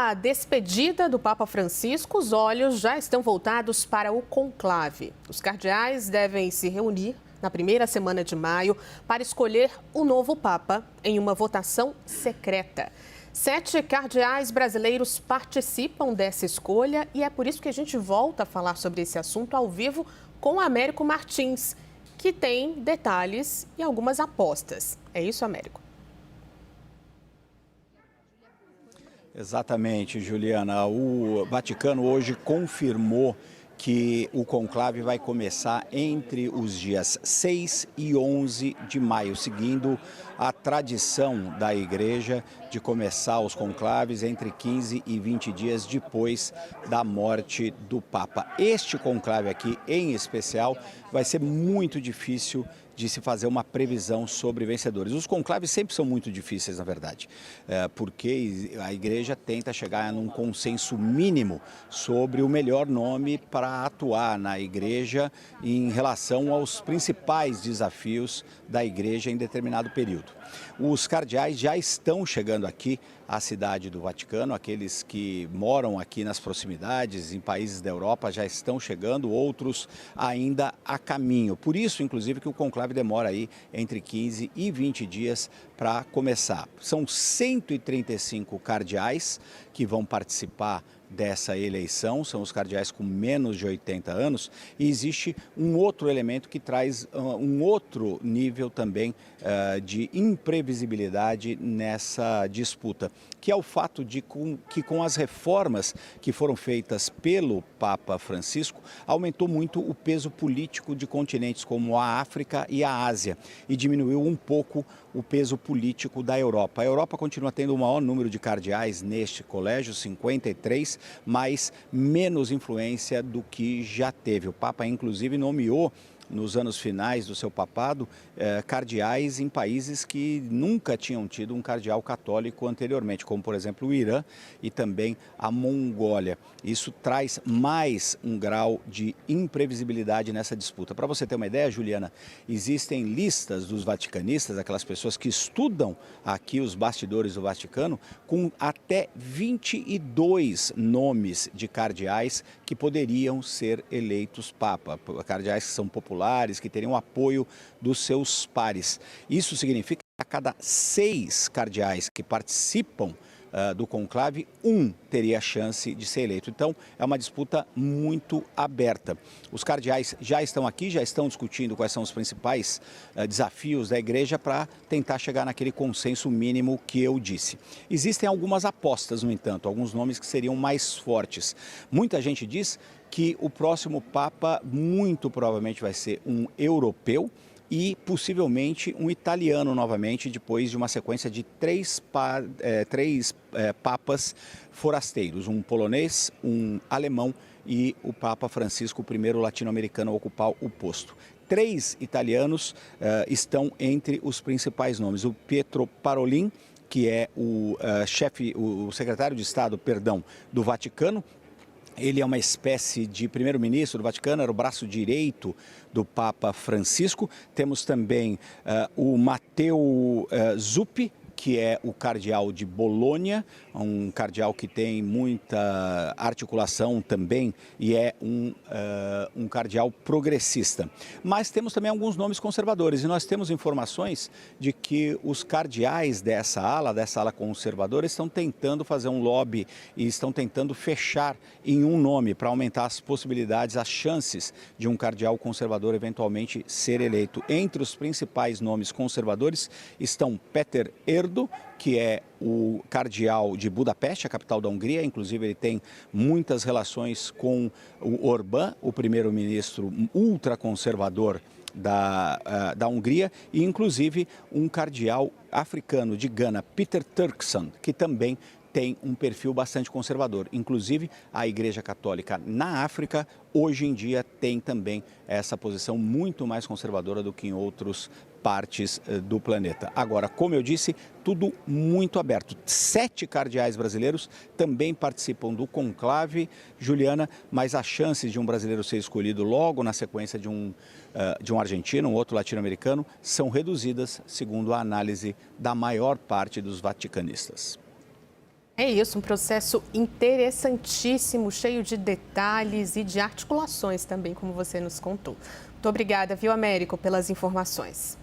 a despedida do Papa Francisco, os olhos já estão voltados para o conclave. Os cardeais devem se reunir na primeira semana de maio para escolher o novo Papa em uma votação secreta. 7 cardeais brasileiros participam dessa escolha e é por isso que a gente volta a falar sobre esse assunto ao vivo com Américo Martins, que tem detalhes e algumas apostas. É isso, Américo? Exatamente, Juliana. O Vaticano hoje confirmou que o conclave vai começar entre os dias 6 e 11 de maio, seguindo a tradição da Igreja de começar os conclaves entre 15 e 20 dias depois da morte do Papa. Este conclave aqui, em especial, vai ser muito difícil de se fazer uma previsão sobre vencedores. Os conclaves sempre são muito difíceis, na verdade, porque a Igreja tenta chegar num consenso mínimo sobre o melhor nome para atuar na Igreja em relação aos principais desafios da Igreja em determinado período. Os cardeais já estão chegando aqui à cidade do Vaticano, aqueles que moram aqui nas proximidades, em países da Europa, já estão chegando, outros ainda a caminho. Por isso, inclusive, que o conclave demora aí entre 15 e 20 dias para começar. São 135 cardeais que vão participar dessa eleição, são os cardeais com menos de 80 anos, e existe um outro elemento que traz um outro nível também de imprevisibilidade nessa disputa, que é o fato de que com as reformas que foram feitas pelo Papa Francisco, aumentou muito o peso político de continentes como a África e a Ásia, e diminuiu um pouco o peso político da Europa. A Europa continua tendo o maior número de cardeais neste colégio, 53, mas menos influência do que já teve. O Papa, inclusive, nomeou nos anos finais do seu papado, cardeais em países que nunca tinham tido um cardeal católico anteriormente, como, por exemplo, o Irã e também a Mongólia. Isso traz mais um grau de imprevisibilidade nessa disputa. Para você ter uma ideia, Juliana, existem listas dos vaticanistas, aquelas pessoas que estudam aqui os bastidores do Vaticano, com até 22 nomes de cardeais que poderiam ser eleitos Papa, cardeais que são populares, que teriam apoio dos seus pares. Isso significa que a cada 6 cardeais que participam do conclave, um teria a chance de ser eleito. Então, é uma disputa muito aberta. Os cardeais já estão aqui, já estão discutindo quais são os principais desafios da Igreja para tentar chegar naquele consenso mínimo que eu disse. Existem algumas apostas, no entanto, alguns nomes que seriam mais fortes. Muita gente diz que o próximo Papa muito provavelmente vai ser um europeu e possivelmente um italiano novamente, depois de uma sequência de três papas forasteiros, um polonês, um alemão e o Papa Francisco, o primeiro latino-americano a ocupar o posto. 3 italianos estão entre os principais nomes, o Pietro Parolin, que é o secretário de Estado, do Vaticano. Ele é uma espécie de primeiro-ministro do Vaticano, era o braço direito do Papa Francisco. Temos também o Matteo Zuppi, que é o cardeal de Bolonha, um cardeal que tem muita articulação também e é um cardeal progressista. Mas temos também alguns nomes conservadores e nós temos informações de que os cardeais dessa ala conservadora, estão tentando fazer um lobby e estão tentando fechar em um nome para aumentar as possibilidades, as chances de um cardeal conservador eventualmente ser eleito. Entre os principais nomes conservadores estão Péter Erdo, que é o cardeal de Budapeste, a capital da Hungria. Inclusive ele tem muitas relações com o Orbán, o primeiro-ministro ultraconservador da Hungria, e inclusive um cardeal africano de Gana, Peter Turkson, que também tem um perfil bastante conservador. Inclusive, a Igreja Católica na África, hoje em dia, tem também essa posição muito mais conservadora do que em outras partes do planeta. Agora, como eu disse, tudo muito aberto. 7 cardeais brasileiros também participam do conclave, Juliana, mas as chances de um brasileiro ser escolhido logo na sequência de um argentino, um outro latino-americano, são reduzidas, segundo a análise da maior parte dos vaticanistas. É isso, um processo interessantíssimo, cheio de detalhes e de articulações também, como você nos contou. Muito obrigada, viu, Américo, pelas informações.